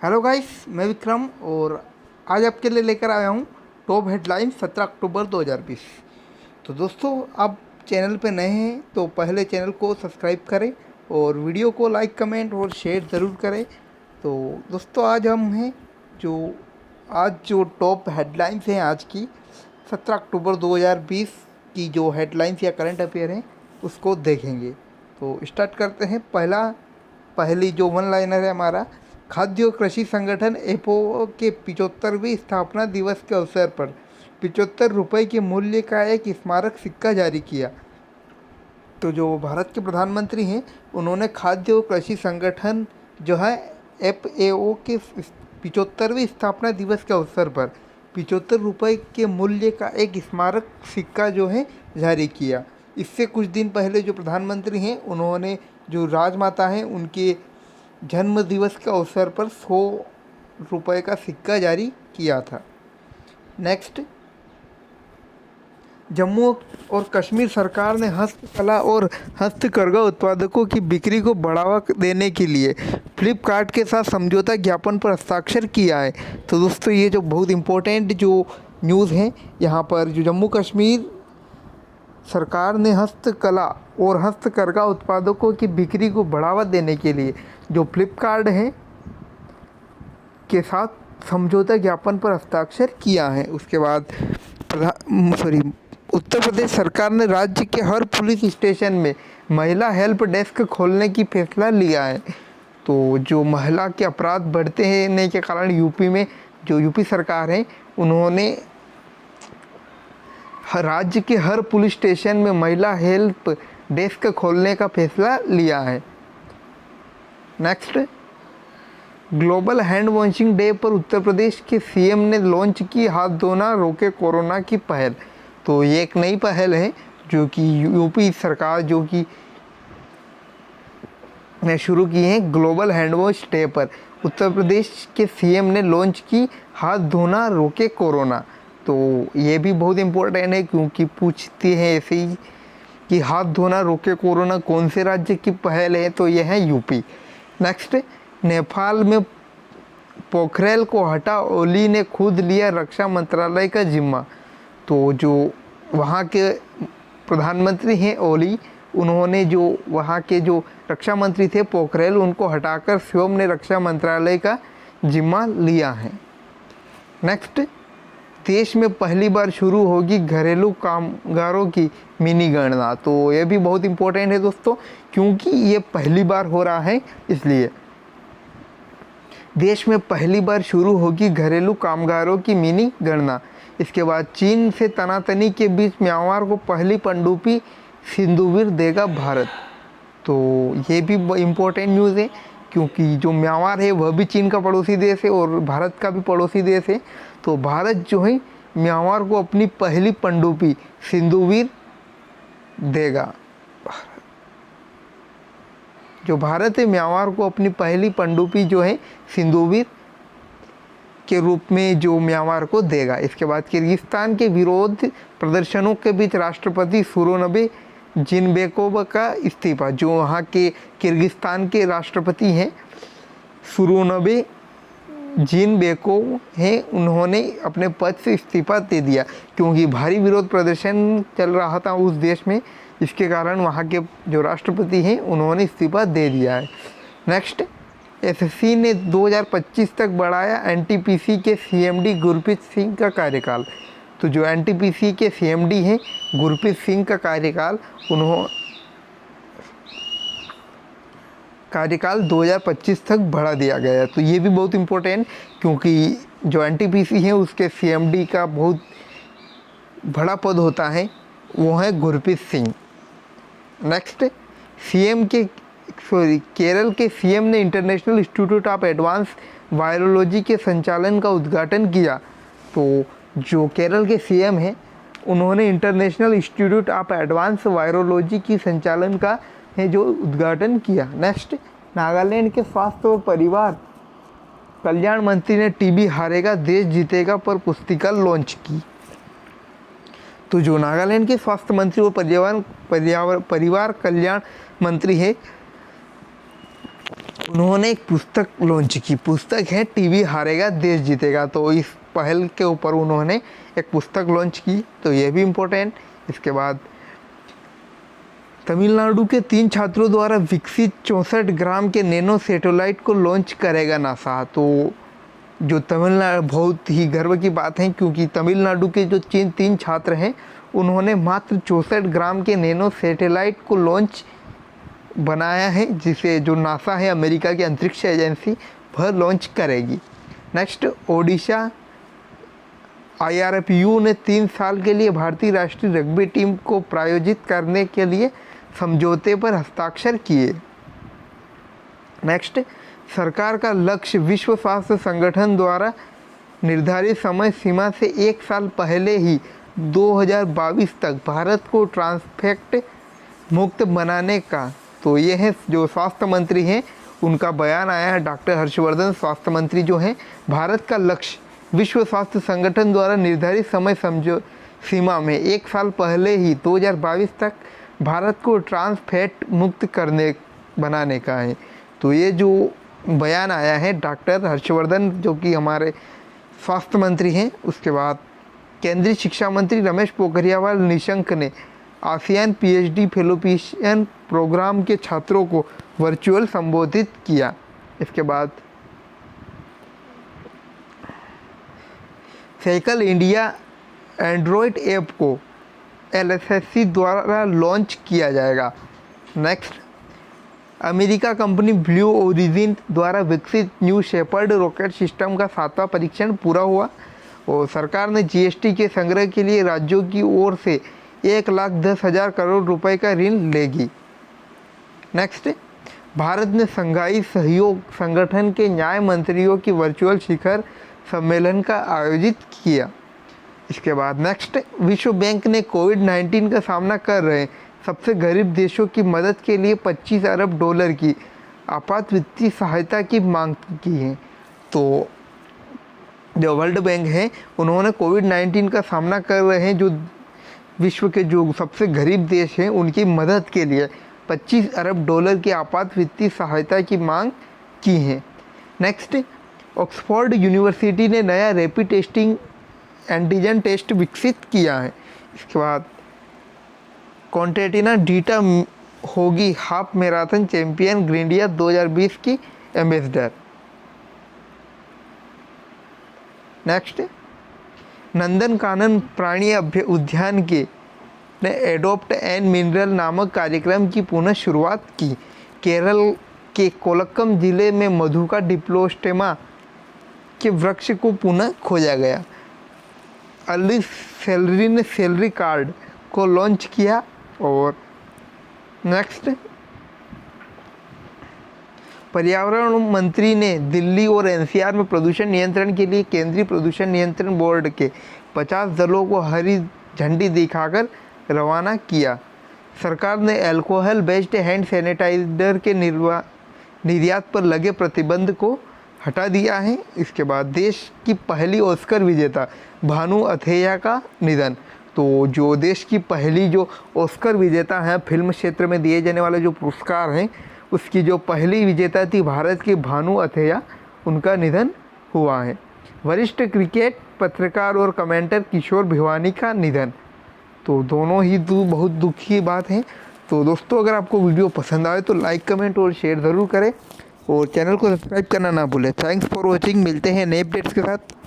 Hello guys, मैं विक्रम और आज आपके लिए लेकर आया हूँ टॉप हेडलाइंस 17 अक्टूबर 2020। तो दोस्तों, आप चैनल पे नए हैं तो पहले चैनल को सब्सक्राइब करें और वीडियो को लाइक कमेंट और शेयर ज़रूर करें। तो दोस्तों, आज जो टॉप हेडलाइंस हैं आज की 17 अक्टूबर 2020 की जो हेडलाइंस या करंट अफेयर हैं उसको देखेंगे। तो स्टार्ट करते हैं। पहली जो वन लाइनर है हमारा, खाद्य और कृषि संगठन एफओ के 75वें स्थापना दिवस के अवसर पर 75 रुपये के मूल्य का एक स्मारक सिक्का जारी किया। तो जो भारत के प्रधानमंत्री हैं उन्होंने खाद्य और कृषि संगठन जो है एफएओ के 75वें स्थापना दिवस के अवसर पर 75 रुपये के मूल्य का एक स्मारक सिक्का जो है जारी किया। इससे कुछ दिन पहले जो प्रधानमंत्री हैं उन्होंने जो राजमाता हैं उनके जन्म दिवस के अवसर पर 100 रुपये का सिक्का जारी किया था। नेक्स्ट, जम्मू और कश्मीर सरकार ने हस्तकला और हस्तकरघा उत्पादकों की बिक्री को बढ़ावा देने के लिए फ्लिपकार्ट के साथ समझौता ज्ञापन पर हस्ताक्षर किया है। तो दोस्तों, ये जो बहुत इम्पोर्टेंट जो न्यूज़ है, यहाँ पर जो जम्मू कश्मीर सरकार ने हस्तकला और हस्तकरघा उत्पादकों की बिक्री को बढ़ावा देने के लिए जो फ्लिपकार्ट है के साथ समझौता ज्ञापन पर हस्ताक्षर किया है। उसके बाद उत्तर प्रदेश सरकार ने राज्य के हर पुलिस स्टेशन में महिला हेल्प डेस्क खोलने की फैसला लिया है। तो जो महिला के अपराध बढ़ते हैं के कारण यूपी सरकार है उन्होंने राज्य के हर पुलिस स्टेशन में महिला हेल्प डेस्क खोलने का फैसला लिया है। Next, global hand washing day पर उत्तर प्रदेश के सीएम ने लॉन्च की हाथ धोना रोके कोरोना की पहल। तो ये एक नई पहल है जो कि यूपी सरकार ने शुरू की है। ग्लोबल हैंड वॉश डे पर उत्तर प्रदेश के सीएम ने लॉन्च की हाथ धोना रोके कोरोना। तो ये भी बहुत इम्पोर्टेंट है क्योंकि पूछते हैं ऐसे ही कि हाथ धोना रोके कोरोना कौन से राज्य की पहल है, तो यह है यूपी। नेक्स्ट, नेपाल में पोखरेल को हटा ओली ने खुद लिया रक्षा मंत्रालय का जिम्मा। तो जो वहाँ के प्रधानमंत्री हैं ओली, उन्होंने जो वहाँ के जो रक्षा मंत्री थे पोखरेल, उनको हटाकर स्वयं ने रक्षा मंत्रालय का जिम्मा लिया है। नेक्स्ट, देश में पहली बार शुरू होगी घरेलू कामगारों की मिनी गणना। तो ये भी बहुत इम्पोर्टेंट है दोस्तों, क्योंकि ये पहली बार हो रहा है, इसलिए देश में पहली बार शुरू होगी घरेलू कामगारों की मिनी गणना। इसके बाद चीन से तनातनी के बीच म्यांमार को पहली पनडुब्बी सिंधुवीर देगा भारत। तो ये भी इम्पोर्टेंट न्यूज़ है क्योंकि जो म्यांमार है वह भी चीन का पड़ोसी देश है और भारत का भी पड़ोसी देश है। तो भारत जो है म्यांमार को अपनी पहली पनडुब्बी सिंधुवीर देगा। जो भारत है म्यांमार को अपनी पहली पनडुब्बी जो है सिंधुवीर के रूप में जो म्यांमार को देगा। इसके बाद किर्गिस्तान के विरोध प्रदर्शनों के बीच राष्ट्रपति सूरोनबे जीनबेकोव का इस्तीफा। जो वहाँ के किर्गिस्तान के राष्ट्रपति हैं सूरोनबे जीनबेकोव हैं, उन्होंने अपने पद से इस्तीफा दे दिया क्योंकि भारी विरोध प्रदर्शन चल रहा था उस देश में। इसके कारण वहाँ के जो राष्ट्रपति हैं उन्होंने इस्तीफा दे दिया है। नेक्स्ट, एसएससी ने 2025 तक बढ़ाया एनटीपीसी के सीएमडी गुरप्रीत सिंह का कार्यकाल। तो जो एनटीपीसी के सीएमडी हैं गुरप्रीत सिंह का कार्यकाल 2025 तक बढ़ा दिया गया। तो ये भी बहुत इम्पोर्टेंट क्योंकि जो एनटीपीसी है उसके सीएमडी का बहुत बड़ा पद होता है, वो है गुरप्रीत सिंह। नेक्स्ट, केरल के सीएम ने international institute of advance virology के संचालन का उद्घाटन किया। तो जो केरल के सीएम हैं उन्होंने international institute of advance virology की संचालन का है जो उद्घाटन किया। नेक्स्ट, नागालैंड के स्वास्थ्य और परिवार कल्याण मंत्री ने टीबी हारेगा देश जीतेगा पर पुस्तिका लॉन्च की। तो जो नागालैंड के स्वास्थ्य मंत्री और परिवार कल्याण मंत्री है उन्होंने एक पुस्तक लॉन्च की। पुस्तक है टीवी हारेगा देश जीतेगा। तो इस पहल के ऊपर उन्होंने एक पुस्तक लॉन्च की, तो ये भी इम्पोर्टेंट। इसके बाद तमिलनाडु के 3 छात्रों द्वारा विकसित 64 ग्राम के नैनो सैटेलाइट को लॉन्च करेगा नासा। तो जो तमिलनाडु, बहुत ही गर्व की बात है, क्योंकि तमिलनाडु के जो 3 छात्र हैं उन्होंने मात्र 64 ग्राम के नैनो सैटेलाइट को लॉन्च बनाया है, जिसे जो नासा है अमेरिका की अंतरिक्ष एजेंसी वह लॉन्च करेगी। नेक्स्ट, ओडिशा IRFU ने 3 साल के लिए भारतीय राष्ट्रीय रग्बी टीम को प्रायोजित करने के लिए समझौते पर हस्ताक्षर किए। नेक्स्ट, सरकार का लक्ष्य विश्व स्वास्थ्य संगठन द्वारा निर्धारित समय सीमा से 1 साल पहले ही 2022 तक भारत को ट्रांसफैक्ट मुक्त बनाने का। तो ये है जो स्वास्थ्य मंत्री हैं उनका बयान आया है। डॉक्टर हर्षवर्धन स्वास्थ्य मंत्री जो हैं, भारत का लक्ष्य विश्व स्वास्थ्य संगठन द्वारा निर्धारित समय सीमा में 1 साल पहले ही 2022 तक भारत को ट्रांसफैट मुक्त बनाने का है। तो ये जो बयान आया है डॉक्टर हर्षवर्धन जो कि हमारे स्वास्थ्य मंत्री हैं। उसके बाद केंद्रीय शिक्षा मंत्री रमेश पोखरियाल निशंक ने आसियान PhD फेलोशिप प्रोग्राम के छात्रों को वर्चुअल संबोधित किया। इसके बाद साइकिल इंडिया एंड्रॉयड ऐप को LSSC द्वारा लॉन्च किया जाएगा। Next, America company blue origin द्वारा विकसित न्यू शेपर्ड रॉकेट सिस्टम का 7वां परीक्षण पूरा हुआ और सरकार ने GST के संग्रह के लिए राज्यों की ओर से 1,10,000 करोड़ रुपए का ऋण लेगी। नेक्स्ट, भारत ने शंघाई सहयोग संगठन के न्याय मंत्रियों की वर्चुअल शिखर सम्मेलन का आयोजित किया। इसके बाद नेक्स्ट, विश्व बैंक ने कोविड-19 का सामना कर रहे सबसे गरीब देशों की मदद के लिए $25 अरब की आपात वित्तीय सहायता की मांग की है। तो जो वर्ल्ड बैंक है उन्होंने कोविड-19 का सामना कर रहे हैं जो विश्व के जो सबसे गरीब देश हैं उनकी मदद के लिए $25 अरब की आपात वित्तीय सहायता की मांग की है। नेक्स्ट, ऑक्सफोर्ड यूनिवर्सिटी ने नया रैपिड टेस्टिंग एंटीजन टेस्ट विकसित किया है। इसके बाद कॉन्टेटिना डीटा होगी हाफ मैराथन चैंपियन ग्रींडिया 2020 की एम्बेसडर। नेक्स्ट, नंदनकानन प्राणी उद्यान के ने एडोप्ट एन मिनरल नामक कार्यक्रम की पुनः शुरुआत की। केरल के कोलक्कम जिले में मधुका डिप्लोस्टेमा के वृक्ष को पुनः खोजा गया। अर्ली सैलरी ने सैलरी कार्ड को लॉन्च किया। और नेक्स्ट, पर्यावरण मंत्री ने दिल्ली और NCR में प्रदूषण नियंत्रण के लिए केंद्रीय प्रदूषण नियंत्रण बोर्ड के 50 दलों को हरी झंडी दिखाकर रवाना किया। सरकार ने अल्कोहल बेस्ड हैंड सैनिटाइजर के निर्यात पर लगे प्रतिबंध को हटा दिया है। इसके बाद देश की पहली ऑस्कर विजेता भानु अथैया का निधन। तो जो देश की पहली जो ऑस्कर विजेता हैं फिल्म क्षेत्र में दिए जाने वाले जो पुरस्कार हैं उसकी जो पहली विजेता थी भारत की भानु अथैया, उनका निधन हुआ है। वरिष्ठ क्रिकेट पत्रकार और कमेंटर किशोर भिवानी का निधन। तो दोनों ही बहुत दुख की बात है। तो दोस्तों अगर आपको वीडियो पसंद आए तो लाइक कमेंट और शेयर ज़रूर करें और चैनल को सब्सक्राइब करना ना भूलें। Thanks for watching. मिलते हैं नए अपडेट्स के साथ।